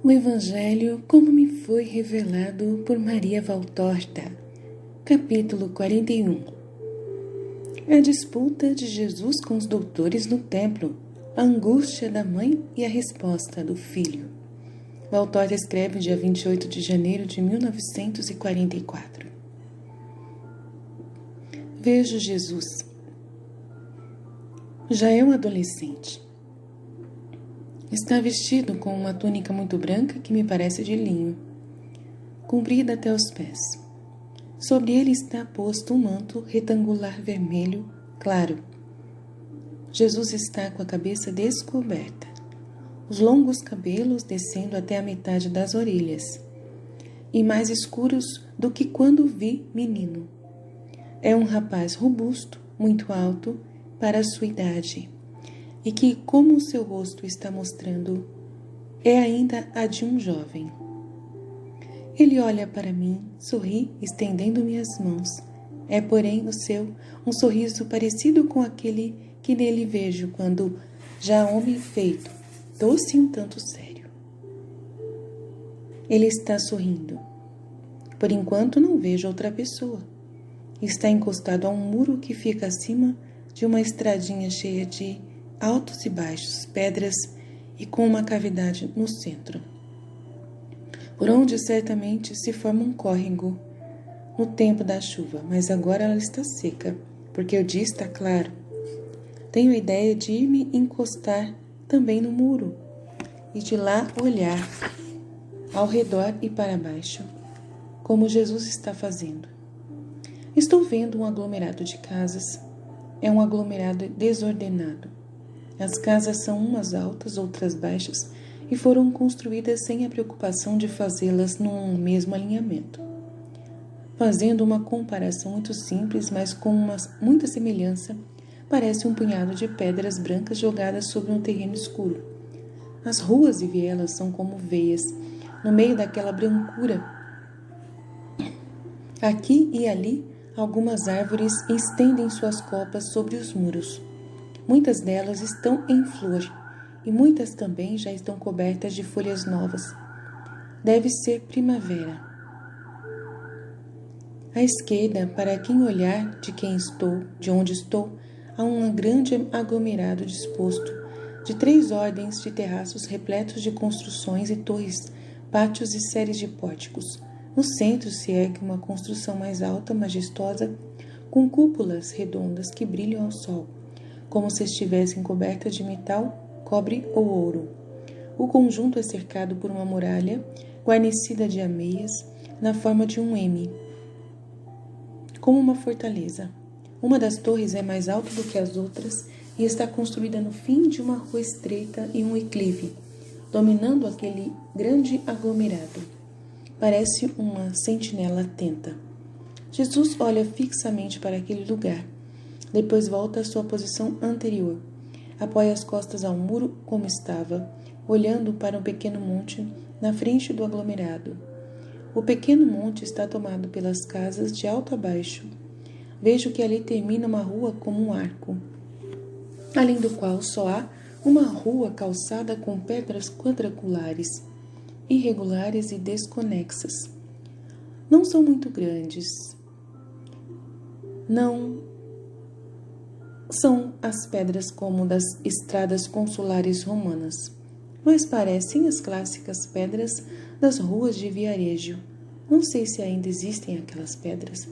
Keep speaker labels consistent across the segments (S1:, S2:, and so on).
S1: O Evangelho como me foi revelado por Maria Valtorta, capítulo 41. A disputa de Jesus com os doutores no templo, a angústia da mãe e a resposta do filho. Valtorta escreve dia 28 de janeiro de 1944. Vejo Jesus. Já é um adolescente. Está vestido com uma túnica muito branca que me parece de linho, comprida até os pés. Sobre ele está posto um manto retangular vermelho claro. Jesus está com a cabeça descoberta, os longos cabelos descendo até a metade das orelhas, e mais escuros do que quando vi menino. É um rapaz robusto, muito alto para a sua idade, e que, como o seu rosto está mostrando, é ainda a de um jovem. Ele olha para mim, sorri, estendendo-me as mãos. É, porém, o seu um sorriso parecido com aquele que nele vejo quando, já homem feito, doce e um tanto sério. Ele está sorrindo. Por enquanto não vejo outra pessoa. Está encostado a um muro que fica acima de uma estradinha cheia de altos e baixos, pedras e com uma cavidade no centro, por onde certamente se forma um córrego no tempo da chuva, mas agora ela está seca, porque o dia está claro. Tenho a ideia de ir-me encostar também no muro e de lá olhar ao redor e para baixo, como Jesus está fazendo. Estou vendo um aglomerado de casas. É um aglomerado desordenado. As casas são umas altas, outras baixas, e foram construídas sem a preocupação de fazê-las num mesmo alinhamento. Fazendo uma comparação muito simples, mas com muita semelhança, parece um punhado de pedras brancas jogadas sobre um terreno escuro. As ruas e vielas são como veias, no meio daquela brancura. Aqui e ali, algumas árvores estendem suas copas sobre os muros. Muitas delas estão em flor e muitas também já estão cobertas de folhas novas. Deve ser primavera. À esquerda, para quem olhar de onde estou, há um grande aglomerado disposto de 3 ordens de terraços repletos de construções e torres, pátios e séries de pórticos. No centro se ergue uma construção mais alta, majestosa, com cúpulas redondas que brilham ao sol, como se estivessem cobertas de metal, cobre ou ouro. O conjunto é cercado por uma muralha guarnecida de ameias na forma de um M, como uma fortaleza. Uma das torres é mais alta do que as outras e está construída no fim de uma rua estreita e um declive, dominando aquele grande aglomerado. Parece uma sentinela atenta. Jesus olha fixamente para aquele lugar. Depois volta à sua posição anterior. Apoia as costas ao muro como estava, olhando para um pequeno monte na frente do aglomerado. O pequeno monte está tomado pelas casas de alto a baixo. Vejo que ali termina uma rua como um arco, além do qual só há uma rua calçada com pedras quadrangulares, irregulares e desconexas. Não são muito grandes. Não são as pedras como das estradas consulares romanas, mas parecem as clássicas pedras das ruas de viarejo. Não sei se ainda existem aquelas pedras,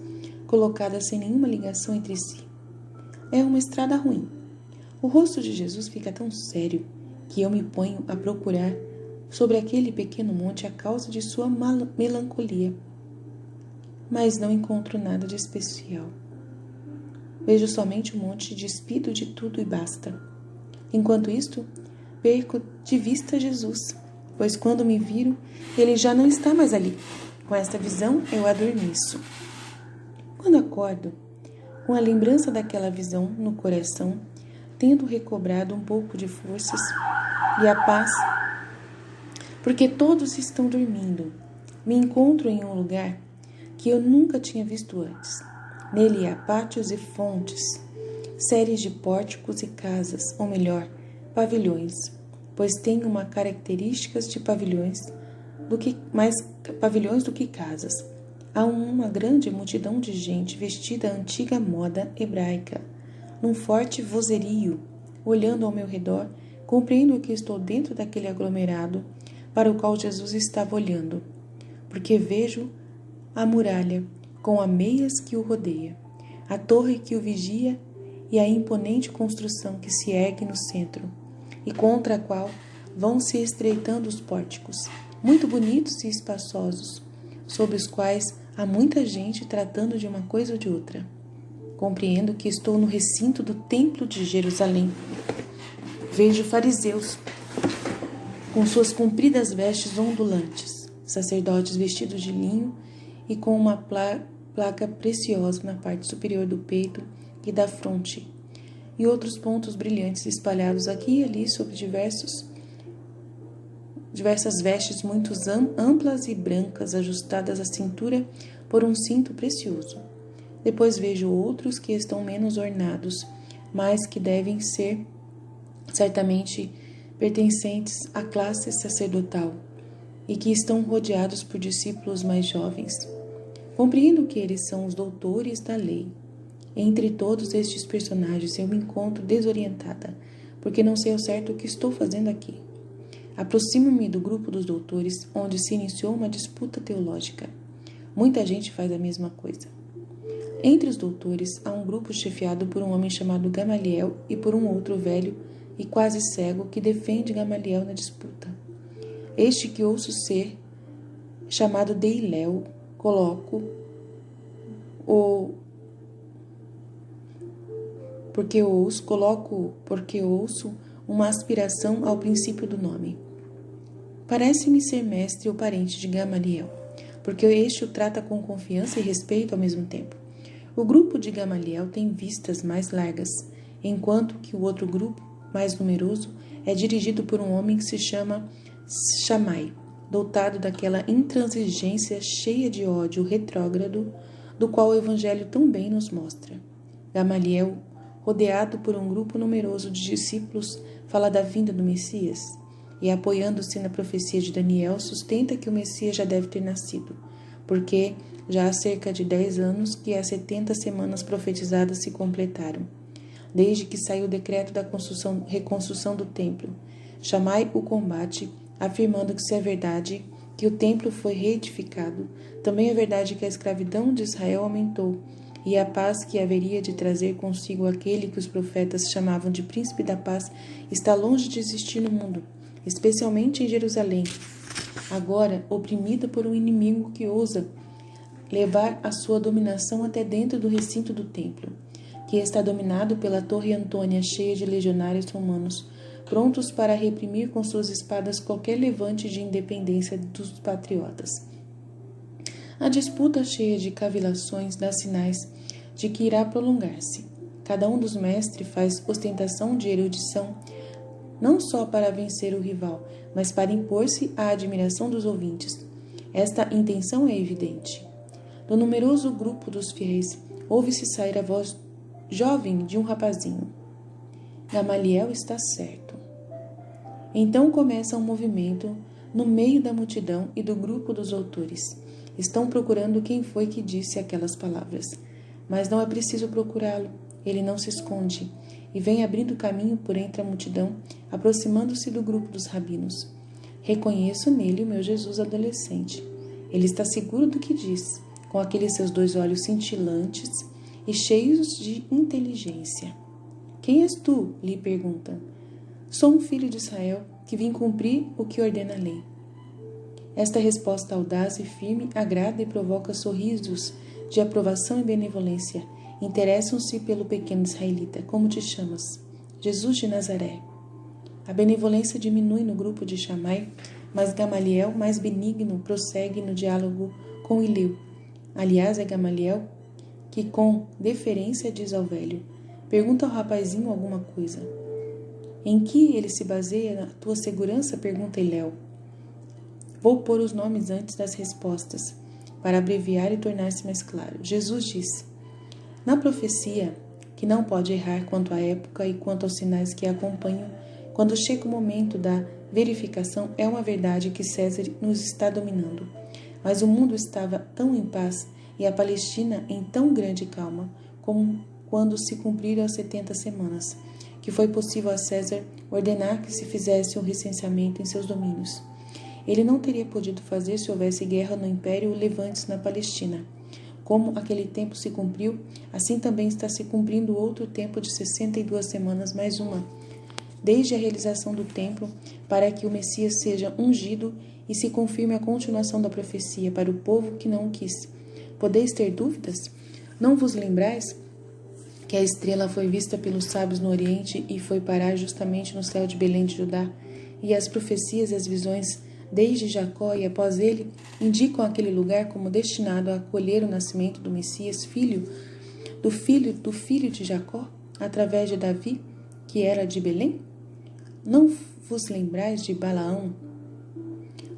S1: colocadas sem nenhuma ligação entre si. É uma estrada ruim. O rosto de Jesus fica tão sério que eu me ponho a procurar sobre aquele pequeno monte a causa de sua melancolia, mas não encontro nada de especial. Vejo somente o monte despido de tudo e basta. Enquanto isto, perco de vista Jesus, pois quando me viro, ele já não está mais ali. Com esta visão, eu adormeço. Quando acordo, com a lembrança daquela visão no coração, tendo recobrado um pouco de forças e a paz, porque todos estão dormindo, me encontro em um lugar que eu nunca tinha visto antes. Nele há pátios e fontes, séries de pórticos e casas, ou melhor, pavilhões, pois tem uma características de pavilhões pavilhões do que casas. Há uma grande multidão de gente vestida à antiga moda hebraica, num forte vozerio. Olhando ao meu redor, compreendo que estou dentro daquele aglomerado para o qual Jesus estava olhando, porque vejo a muralha com ameias que o rodeia, a torre que o vigia e a imponente construção que se ergue no centro, e contra a qual vão se estreitando os pórticos, muito bonitos e espaçosos, sobre os quais há muita gente tratando de uma coisa ou de outra. Compreendo que estou no recinto do Templo de Jerusalém. Vejo fariseus com suas compridas vestes ondulantes, sacerdotes vestidos de linho e com uma placa preciosa na parte superior do peito e da fronte, e outros pontos brilhantes espalhados aqui e ali sobre diversas vestes muito amplas e brancas ajustadas à cintura por um cinto precioso. Depois vejo outros que estão menos ornados, mas que devem ser certamente pertencentes à classe sacerdotal e que estão rodeados por discípulos mais jovens. Compreendo que eles são os doutores da lei. Entre todos estes personagens eu me encontro desorientada, porque não sei ao certo o que estou fazendo aqui. Aproximo-me do grupo dos doutores, onde se iniciou uma disputa teológica. Muita gente faz a mesma coisa. Entre os doutores há um grupo chefiado por um homem chamado Gamaliel e por um outro velho e quase cego que defende Gamaliel na disputa. Este que ouço ser chamado de Hilel, porque ouço uma aspiração ao princípio do nome. Parece-me ser mestre ou parente de Gamaliel, porque este o trata com confiança e respeito ao mesmo tempo. O grupo de Gamaliel tem vistas mais largas, enquanto que o outro grupo, mais numeroso, é dirigido por um homem que se chama Shammai, dotado daquela intransigência cheia de ódio retrógrado, do qual o Evangelho tão bem nos mostra. Gamaliel, rodeado por um grupo numeroso de discípulos, fala da vinda do Messias e, apoiando-se na profecia de Daniel, sustenta que o Messias já deve ter nascido, porque já há cerca de 10 anos que as 70 semanas profetizadas se completaram, desde que saiu o decreto da reconstrução do templo. Shammai o combate, afirmando que se é verdade que o templo foi reedificado, também é verdade que a escravidão de Israel aumentou, e a paz que haveria de trazer consigo aquele que os profetas chamavam de príncipe da paz está longe de existir no mundo, especialmente em Jerusalém, agora oprimida por um inimigo que ousa levar a sua dominação até dentro do recinto do templo, que está dominado pela Torre Antônia cheia de legionários romanos, prontos para reprimir com suas espadas qualquer levante de independência dos patriotas. A disputa cheia de cavilações dá sinais de que irá prolongar-se. Cada um dos mestres faz ostentação de erudição, não só para vencer o rival, mas para impor-se à admiração dos ouvintes. Esta intenção é evidente. Do numeroso grupo dos fiéis, ouve-se sair a voz jovem de um rapazinho. Gamaliel está certo. Então começa um movimento no meio da multidão e do grupo dos autores. Estão procurando quem foi que disse aquelas palavras. Mas não é preciso procurá-lo. Ele não se esconde e vem abrindo caminho por entre a multidão, aproximando-se do grupo dos rabinos. Reconheço nele o meu Jesus adolescente. Ele está seguro do que diz, com aqueles seus 2 olhos cintilantes e cheios de inteligência. Quem és tu? Lhe pergunta. Sou um filho de Israel que vim cumprir o que ordena a lei. Esta resposta audaz e firme agrada e provoca sorrisos de aprovação e benevolência. Interessam-se pelo pequeno israelita. Como te chamas? Jesus de Nazaré. A benevolência diminui no grupo de Shammai, mas Gamaliel, mais benigno, prossegue no diálogo com Hileu. Aliás, é Gamaliel que com deferência diz ao velho: pergunta ao rapazinho alguma coisa. Em que ele se baseia na tua segurança? Pergunta Hileu. Vou pôr os nomes antes das respostas, para abreviar e tornar-se mais claro. Jesus disse: na profecia, que não pode errar quanto à época e quanto aos sinais que a acompanham, Quando chega o momento da verificação, é uma verdade que César nos está dominando. Mas o mundo estava tão em paz e a Palestina em tão grande calma, como quando se cumpriram as 70 semanas, que foi possível a César ordenar que se fizesse um recenseamento em seus domínios. Ele não teria podido fazer se houvesse guerra no Império ou levantes na Palestina. Como aquele tempo se cumpriu, assim também está se cumprindo outro tempo de 62 semanas mais uma, desde a realização do templo, para que o Messias seja ungido e se confirme a continuação da profecia para o povo que não o quis. Podeis ter dúvidas? Não vos lembrais que a estrela foi vista pelos sábios no Oriente e foi parar justamente no céu de Belém de Judá? E as profecias e as visões, desde Jacó e após ele, indicam aquele lugar como destinado a acolher o nascimento do Messias, filho de Jacó, através de Davi, que era de Belém? Não vos lembrais de Balaão?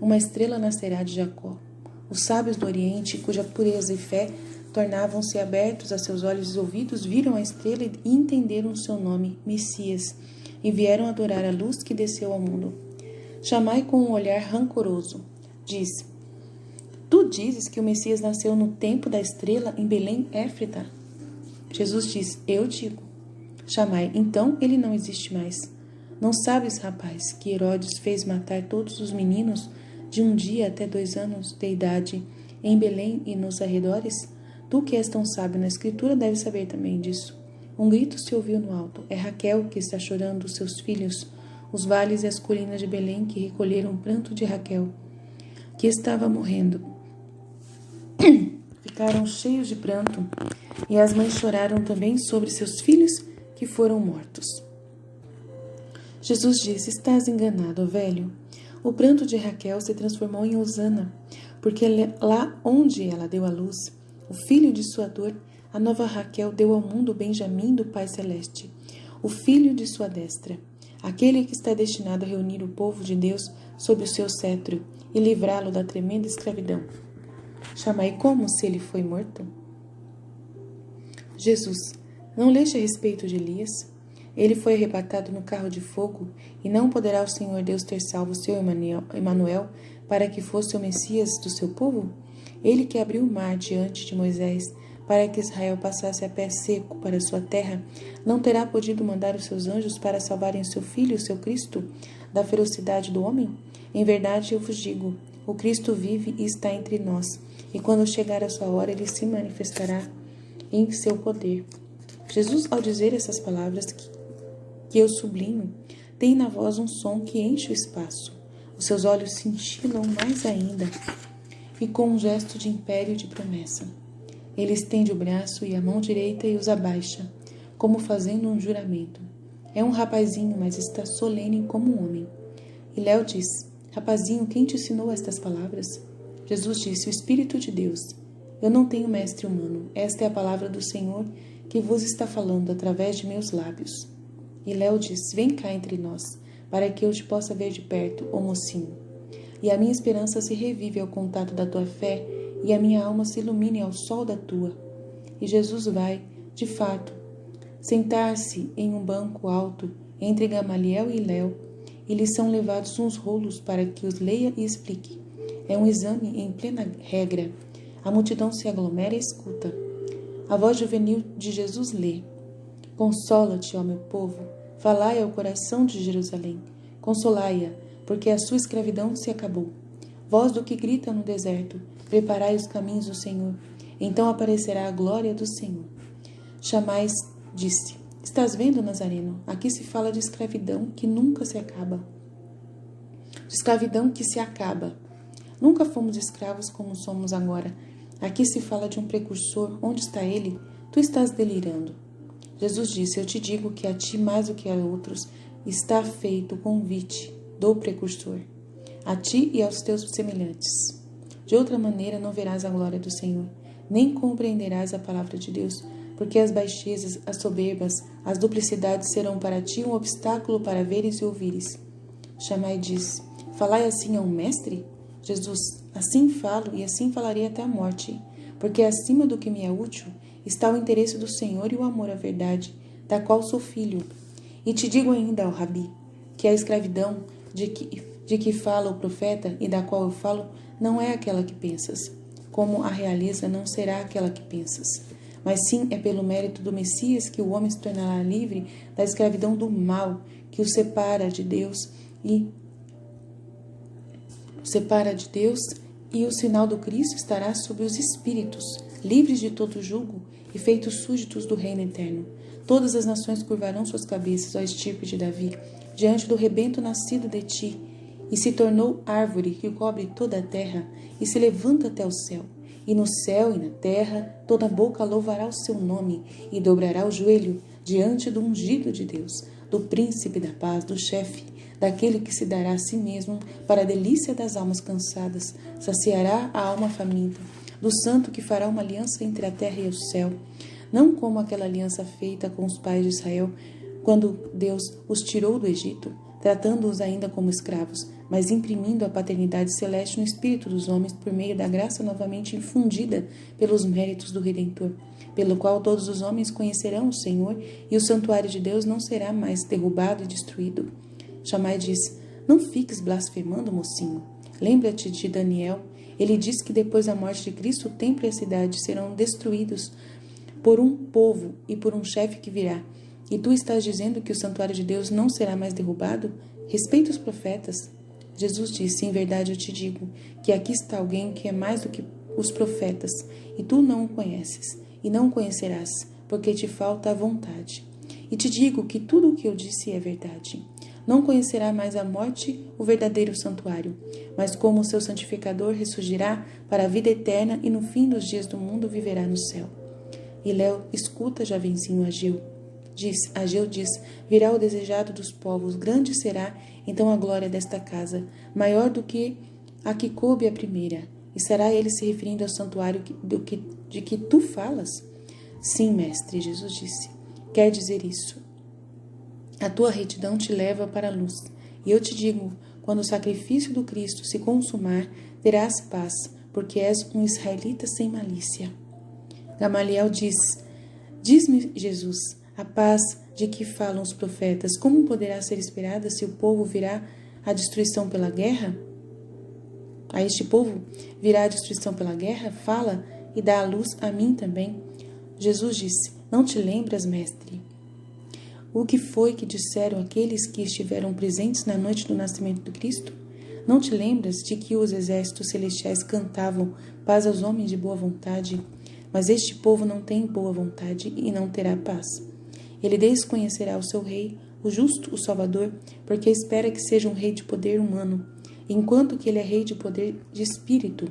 S1: Uma estrela nascerá de Jacó. Os sábios do Oriente, cuja pureza e fé tornavam-se abertos a seus olhos e ouvidos, viram a estrela e entenderam o seu nome, Messias, e vieram adorar a luz que desceu ao mundo. Chamai com um olhar rancoroso. Diz: Tu dizes que o Messias nasceu no tempo da estrela em Belém, Éfrata? Jesus diz: Eu digo. Chamai, então ele não existe mais. Não sabes, rapaz, que Herodes fez matar todos os meninos de 1 dia até 2 anos de idade em Belém e nos arredores? Tu que és tão sábio na Escritura deve saber também disso. Um grito se ouviu no alto. É Raquel que está chorando os seus filhos, os vales e as colinas de Belém que recolheram o pranto de Raquel, que estava morrendo. Ficaram cheios de pranto, e as mães choraram também sobre seus filhos que foram mortos. Jesus disse: Estás enganado, velho. O pranto de Raquel se transformou em Hosana, porque lá onde ela deu à luz o filho de sua dor, a nova Raquel deu ao mundo Benjamim do Pai Celeste, o filho de sua destra, aquele que está destinado a reunir o povo de Deus sob o seu cetro e livrá-lo da tremenda escravidão. Chamai como se ele foi morto? Jesus: Não leste a respeito de Elias? Ele foi arrebatado no carro de fogo, e não poderá o Senhor Deus ter salvo o seu Emanuel para que fosse o Messias do seu povo? Ele que abriu o mar diante de Moisés, para que Israel passasse a pé seco para sua terra, não terá podido mandar os seus anjos para salvarem o seu filho, o seu Cristo, da ferocidade do homem? Em verdade eu vos digo, o Cristo vive e está entre nós, e quando chegar a sua hora, ele se manifestará em seu poder. Jesus, ao dizer essas palavras que eu sublinho, tem na voz um som que enche o espaço. Os seus olhos cintilam mais ainda, e com um gesto de império e de promessa, ele estende o braço e a mão direita e os abaixa, como fazendo um juramento. É um rapazinho, mas está solene como um homem. E Léo diz: Rapazinho, quem te ensinou estas palavras? Jesus disse: O Espírito de Deus. Eu não tenho mestre humano. Esta é a palavra do Senhor que vos está falando através de meus lábios. E Léo diz: Vem cá entre nós, para que eu te possa ver de perto, ó mocinho. E a minha esperança se revive ao contato da tua fé, e a minha alma se ilumine ao sol da tua. E Jesus vai, de fato, sentar-se em um banco alto entre Gamaliel e Léo, e lhes são levados uns rolos para que os leia e explique. É um exame em plena regra. A multidão se aglomera e escuta. A voz juvenil de Jesus lê: Consola-te, ó meu povo, falai ao coração de Jerusalém. Consolai-a, porque a sua escravidão se acabou. Voz do que grita no deserto: Preparai os caminhos do Senhor. Então aparecerá a glória do Senhor. Chamais disse: Estás vendo, Nazareno? Aqui se fala de escravidão que nunca se acaba. De escravidão que se acaba. Nunca fomos escravos como somos agora. Aqui se fala de um precursor. Onde está ele? Tu estás delirando. Jesus disse: Eu te digo que a ti mais do que a outros está feito o convite do precursor, a ti e aos teus semelhantes. De outra maneira não verás a glória do Senhor, nem compreenderás a palavra de Deus, porque as baixezas, as soberbas, as duplicidades serão para ti um obstáculo para veres e ouvires. Chamai diz: Falai assim a um mestre? Jesus: Assim falo e assim falarei até a morte, porque acima do que me é útil está o interesse do Senhor e o amor à verdade, da qual sou filho. E te digo ainda, ó Rabi, que a escravidão de que fala o profeta e da qual eu falo não é aquela que pensas, como a realeza não será aquela que pensas. Mas sim é pelo mérito do Messias que o homem se tornará livre da escravidão do mal que o separa de Deus e o sinal do Cristo estará sobre os espíritos, livres de todo julgo e feitos súditos do reino eterno. Todas as nações curvarão suas cabeças, ó estirpe de Davi, diante do rebento nascido de ti, e se tornou árvore que cobre toda a terra e se levanta até o céu. E no céu e na terra toda boca louvará o seu nome e dobrará o joelho diante do ungido de Deus, do príncipe da paz, do chefe, daquele que se dará a si mesmo para a delícia das almas cansadas, saciará a alma faminta, do santo que fará uma aliança entre a terra e o céu, não como aquela aliança feita com os pais de Israel, quando Deus os tirou do Egito, tratando-os ainda como escravos, mas imprimindo a paternidade celeste no espírito dos homens por meio da graça novamente infundida pelos méritos do Redentor, pelo qual todos os homens conhecerão o Senhor e o santuário de Deus não será mais derrubado e destruído. Shammai disse: não fiques blasfemando, mocinho. Lembra-te de Daniel. Ele diz que depois da morte de Cristo o templo e a cidade serão destruídos por um povo e por um chefe que virá. E tu estás dizendo que o santuário de Deus não será mais derrubado? Respeita os profetas. Jesus disse: em verdade eu te digo que aqui está alguém que é mais do que os profetas, e tu não o conheces, e não o conhecerás, porque te falta a vontade. E te digo que tudo o que eu disse é verdade. Não conhecerá mais a morte o verdadeiro santuário, mas como o seu santificador ressurgirá para a vida eterna e no fim dos dias do mundo viverá no céu. E Léo escuta Javenzinho Ageu diz: virá o desejado dos povos, grande será então a glória desta casa, maior do que a que coube a primeira. E será ele se referindo ao santuário de que tu falas? Sim, mestre, Jesus disse. Quer dizer isso. A tua retidão te lva para a luz. E eu te digo, quando o sacrifício do Cristo se consumar, terás paz, porque és um israelita sem malícia. Gamaliel diz: diz-me, Jesus, a paz de que falam os profetas, como poderá ser esperada se o povo virá a destruição pela guerra? A este povo virá a destruição pela guerra? Fala e dá a luz a mim também. Jesus disse: não te lembras, mestre, o que foi que disseram aqueles que estiveram presentes na noite do nascimento do Cristo? Não te lembras de que os exércitos celestiais cantavam paz aos homens de boa vontade? Mas este povo não tem boa vontade e não terá paz. Ele desconhecerá o seu rei, o justo, o Salvador, porque espera que seja um rei de poder humano, enquanto que ele é rei de poder de espírito,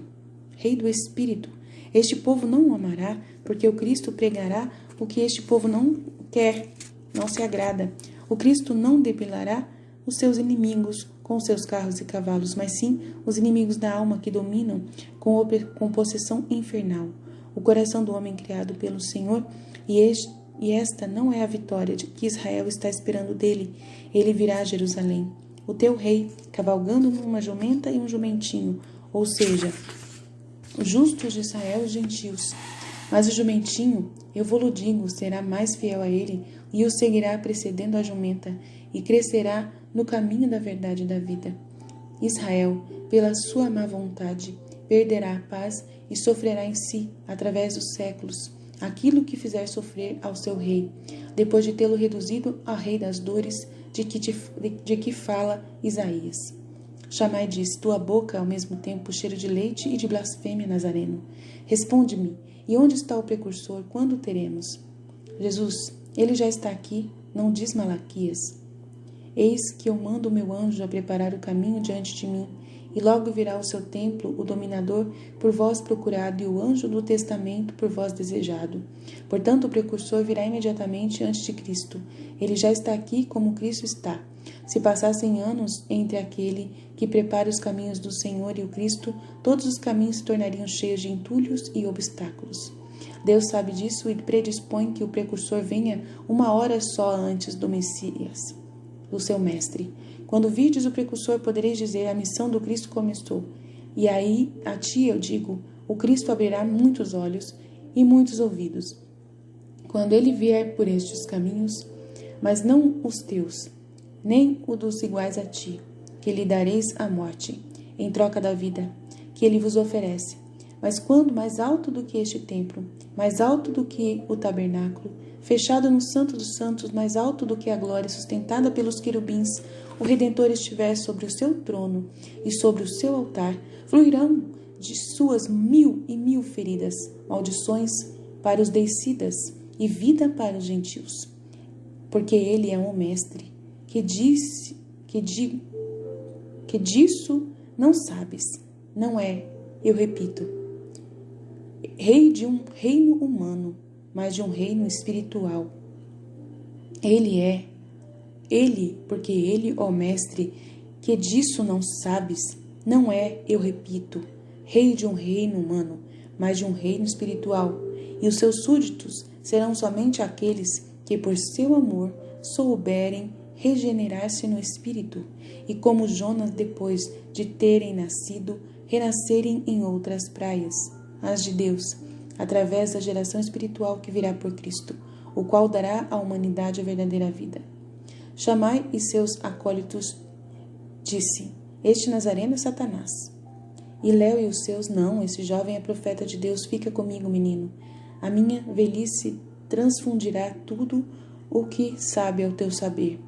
S1: rei do espírito. Este povo não o amará, porque o Cristo pregará o que este povo não quer, não se agrada. O Cristo não depilará os seus inimigos com seus carros e cavalos, mas sim os inimigos da alma que dominam com possessão infernal o coração do homem criado pelo Senhor, e esta não é a vitória de que Israel está esperando dele. Ele virá a Jerusalém, o teu rei, cavalgando numa jumenta e um jumentinho, ou seja, os justos de Israel e os gentios. Mas o jumentinho, eu vou-lo digo, será mais fiel a ele, e o seguirá precedendo a jumenta, e crescerá no caminho da verdade e da vida. Israel, pela sua má vontade, perderá a paz e sofrerá em si, através dos séculos, aquilo que fizer sofrer ao seu rei, depois de tê-lo reduzido a rei das dores de que fala Isaías. Shammai disse: tua boca, ao mesmo tempo, cheiro de leite e de blasfêmia, Nazareno. Responde-me, e onde está o precursor? Quando o teremos? Jesus: ele já está aqui, não diz Malaquias? Eis que eu mando o meu anjo a preparar o caminho diante de mim, e logo virá ao seu templo o dominador por vós procurado e o anjo do testamento por vós desejado. Portanto, o precursor virá imediatamente antes de Cristo. Ele já está aqui como Cristo está. Se passassem anos entre aquele que prepara os caminhos do Senhor e o Cristo, todos os caminhos se tornariam cheios de entulhos e obstáculos. Deus sabe disso e predispõe que o precursor venha uma hora só antes do Messias, do seu mestre. Quando virdes o precursor, podereis dizer: a missão do Cristo começou. E aí, a ti eu digo: o Cristo abrirá muitos olhos e muitos ouvidos, quando ele vier por estes caminhos, mas não os teus. nem o dos iguais a ti, que lhe dareis a morte, em troca da vida, que ele vos oferece. Mas quando mais alto do que este templo, mais alto do que o tabernáculo, fechado no Santo dos Santos, mais alto do que a glória sustentada pelos querubins, o Redentor estiver sobre o seu trono e sobre o seu altar, fluirão de suas 1000 feridas, maldições para os deicidas e vida para os gentios. Porque ele é um mestre, que disso não sabes, não é, eu repito, rei de um reino humano, mas de um reino espiritual. Porque ele, ó mestre, que disso não sabes, não é, eu repito, rei de um reino humano, mas de um reino espiritual, e os seus súditos serão somente aqueles que, por seu amor, souberem regenerar-se no espírito, e como Jonas, depois de terem nascido, renascerem em outras praias, as de Deus, através da geração espiritual que virá por Cristo, o qual dará à humanidade a verdadeira vida. Chamai e seus acólitos, disse, este Nazareno é Satanás. E Léo e os seus, não, esse jovem é profeta de Deus, fica comigo, menino. A minha velhice transfundirá tudo o que sabe ao teu saber,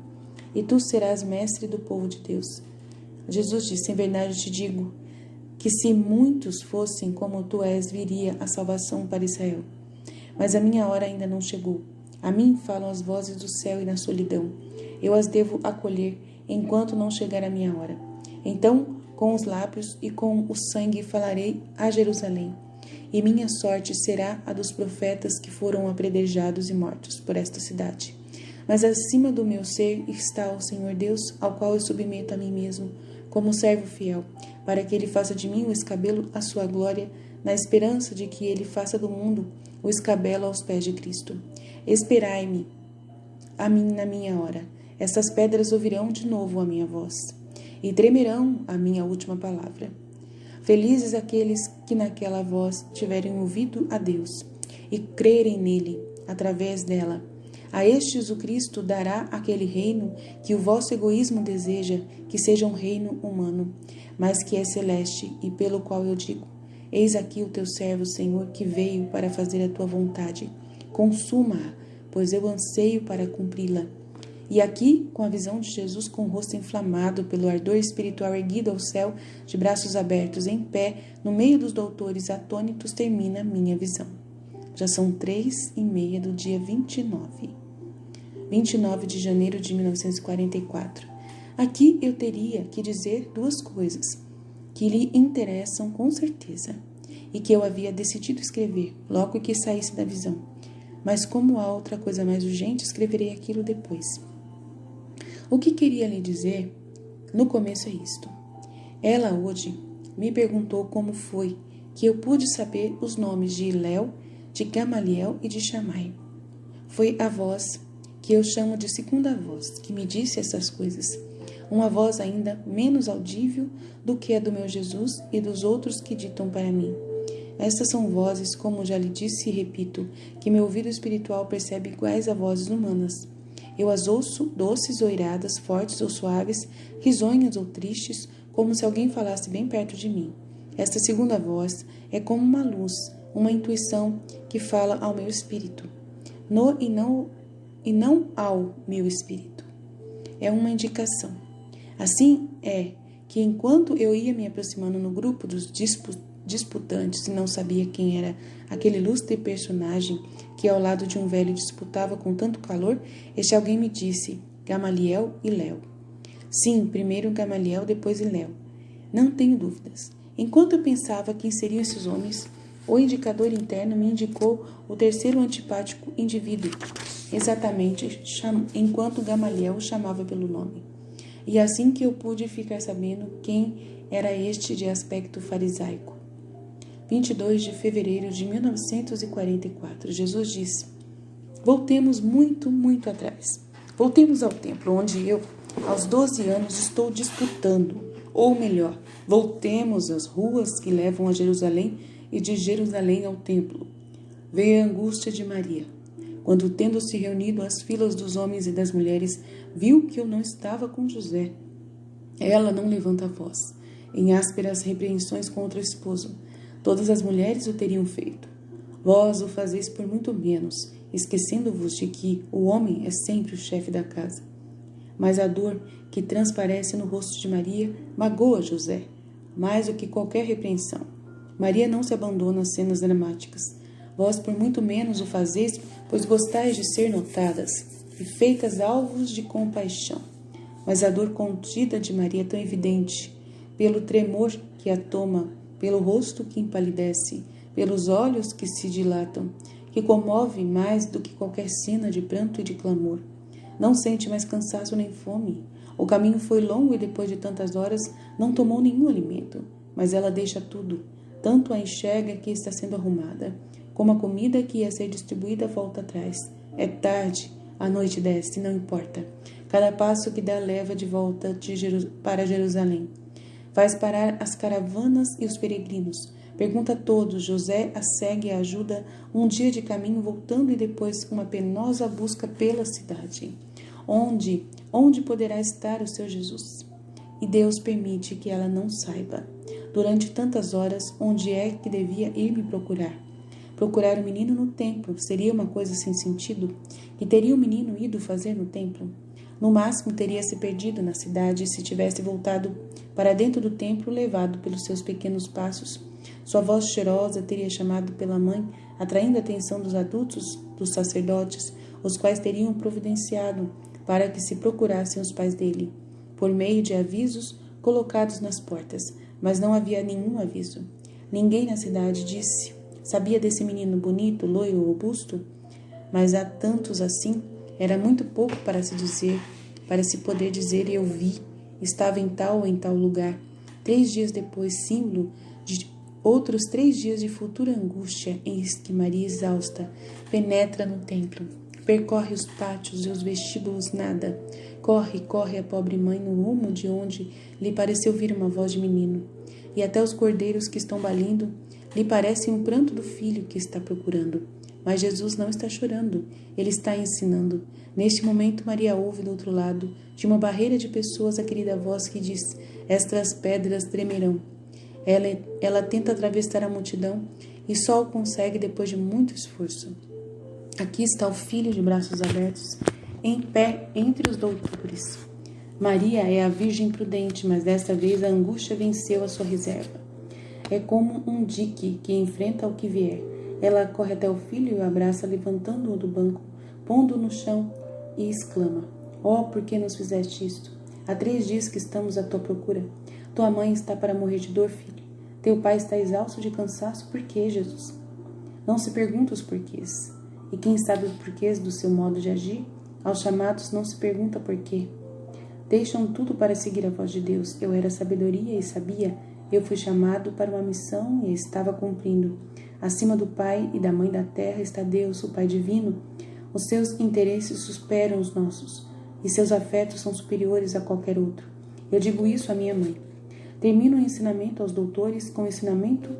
S1: e tu serás mestre do povo de Deus. Jesus disse, em verdade te digo, que se muitos fossem como tu és, viria a salvação para Israel. Mas a minha hora ainda não chegou. A mim falam as vozes do céu e na solidão. Eu as devo acolher enquanto não chegar a minha hora. Então, com os lábios e com o sangue falarei a Jerusalém. E minha sorte será a dos profetas que foram apedrejados e mortos por esta cidade. Mas acima do meu ser está o Senhor Deus, ao qual eu submeto a mim mesmo, como servo fiel, para que ele faça de mim o escabelo à sua glória, na esperança de que ele faça do mundo o escabelo aos pés de Cristo. Esperai-me, a mim na minha hora. Estas pedras ouvirão de novo a minha voz, e tremerão a minha última palavra. Felizes aqueles que naquela voz tiverem ouvido a Deus, e crerem nele, através dela. A estes o Cristo dará aquele reino que o vosso egoísmo deseja que seja um reino humano, mas que é celeste, e pelo qual eu digo, eis aqui o teu servo, Senhor, que veio para fazer a tua vontade. Consuma-a, pois eu anseio para cumpri-la. E aqui, com a visão de Jesus com o rosto inflamado pelo ardor espiritual erguido ao céu, de braços abertos em pé, no meio dos doutores atônitos, termina minha visão. Já são 3:30 do dia 29 de janeiro de 1944. Aqui eu teria que dizer duas coisas que lhe interessam com certeza e que eu havia decidido escrever logo que saísse da visão. Mas como há outra coisa mais urgente, escreverei aquilo depois. O que queria lhe dizer no começo é isto. Ela hoje me perguntou como foi que eu pude saber os nomes de Léo, de Gamaliel e de Shammai. Foi a voz, que eu chamo de segunda voz, que me disse essas coisas. Uma voz ainda menos audível do que a do meu Jesus e dos outros que ditam para mim. Estas são vozes, como já lhe disse e repito, que meu ouvido espiritual percebe iguais a vozes humanas. Eu as ouço doces ou iradas, fortes ou suaves, risonhas ou tristes, como se alguém falasse bem perto de mim. Esta segunda voz é como uma luz, uma intuição que fala ao meu espírito, e não ao meu espírito. É uma indicação. Assim é que enquanto eu ia me aproximando no grupo dos disputantes e não sabia quem era aquele ilustre personagem que ao lado de um velho disputava com tanto calor, este alguém me disse, Gamaliel e Léo. Sim, primeiro Gamaliel, depois Léo. Não tenho dúvidas. Enquanto eu pensava quem seriam esses homens, o indicador interno me indicou o terceiro antipático indivíduo, exatamente enquanto Gamaliel o chamava pelo nome. E assim que eu pude ficar sabendo quem era este de aspecto farisaico. 22 de fevereiro de 1944, Jesus disse, voltemos muito, muito atrás. Voltemos ao templo, onde eu, aos 12 anos, estou disputando. Ou melhor, voltemos às ruas que levam a Jerusalém e de Jerusalém ao templo. Veio a angústia de Maria, quando, tendo se reunido as filas dos homens e das mulheres, viu que eu não estava com José. Ela não levanta a voz, em ásperas repreensões contra o esposo. Todas as mulheres o teriam feito. Vós o fazeis por muito menos, esquecendo-vos de que o homem é sempre o chefe da casa. Mas a dor que transparece no rosto de Maria magoa José, mais do que qualquer repreensão. Maria não se abandona às cenas dramáticas. Vós por muito menos o fazeis, pois gostais de ser notadas e feitas alvos de compaixão. Mas a dor contida de Maria é tão evidente, pelo tremor que a toma, pelo rosto que empalidece, pelos olhos que se dilatam, que comove mais do que qualquer cena de pranto e de clamor. Não sente mais cansaço nem fome. O caminho foi longo e depois de tantas horas não tomou nenhum alimento. Mas ela deixa tudo. Tanto a enxerga que está sendo arrumada, como a comida que ia ser distribuída volta atrás. É tarde, a noite desce, não importa. Cada passo que dá leva de volta para Jerusalém. Faz parar as caravanas e os peregrinos. Pergunta a todos, José a segue e a ajuda um dia de caminho voltando e depois uma penosa busca pela cidade. Onde poderá estar o seu Jesus? E Deus permite que ela não saiba. Durante tantas horas, onde é que devia ir me procurar? Procurar o menino no templo seria uma coisa sem sentido? Que teria o menino ido fazer no templo? No máximo, teria se perdido na cidade se tivesse voltado para dentro do templo, levado pelos seus pequenos passos. Sua voz cheirosa teria chamado pela mãe, atraindo a atenção dos adultos, dos sacerdotes, os quais teriam providenciado para que se procurassem os pais dele, por meio de avisos colocados nas portas. Mas não havia nenhum aviso. Ninguém na cidade sabia desse menino bonito, loiro, robusto? Mas há tantos assim, era muito pouco para se poder dizer eu vi, estava em tal ou em tal lugar. 3 dias depois, símbolo de outros 3 dias de futura angústia, eis que Maria exausta penetra no templo, percorre os pátios e os vestíbulos nada. Corre a pobre mãe no rumo de onde lhe pareceu ouvir uma voz de menino. E até os cordeiros que estão balindo lhe parecem um pranto do filho que está procurando. Mas Jesus não está chorando, ele está ensinando. Neste momento, Maria ouve do outro lado de uma barreira de pessoas a querida voz que diz: estas pedras tremerão. Ela tenta atravessar a multidão e só o consegue depois de muito esforço. Aqui está o filho de braços abertos, em pé entre os doutores. Maria é a virgem prudente, mas desta vez a angústia venceu a sua reserva. É como um dique que enfrenta o que vier. Ela corre até o filho e o abraça, levantando-o do banco, pondo-o no chão e exclama: Oh, por que nos fizeste isto? Há 3 dias que estamos à tua procura. Tua mãe está para morrer de dor, filho. Teu pai está exausto de cansaço. Por que, Jesus? Não se pergunta os porquês. E quem sabe os porquês do seu modo de agir? Aos chamados não se pergunta por quê. Deixam tudo para seguir a voz de Deus. Eu era sabedoria e sabia. Eu fui chamado para uma missão e a estava cumprindo. Acima do pai e da mãe da terra está Deus, o Pai divino. Os seus interesses superam os nossos e seus afetos são superiores a qualquer outro. Eu digo isso à minha mãe. Termino o ensinamento aos doutores com o ensinamento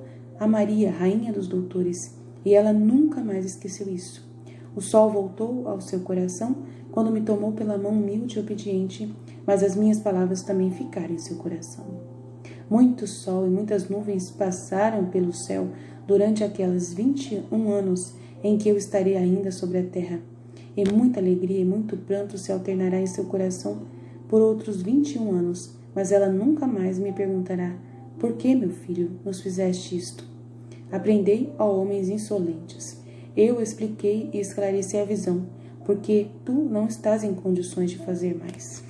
S1: a Maria, rainha dos doutores, e ela nunca mais esqueceu isso. O sol voltou ao seu coração quando me tomou pela mão humilde e obediente, mas as minhas palavras também ficaram em seu coração. Muito sol e muitas nuvens passaram pelo céu durante aqueles 21 anos em que eu estarei ainda sobre a terra. E muita alegria e muito pranto se alternará em seu coração por outros 21 anos, mas ela nunca mais me perguntará: por que, meu filho, nos fizeste isto? Aprendei, ó homens insolentes. Eu expliquei e esclareci a visão, porque tu não estás em condições de fazer mais.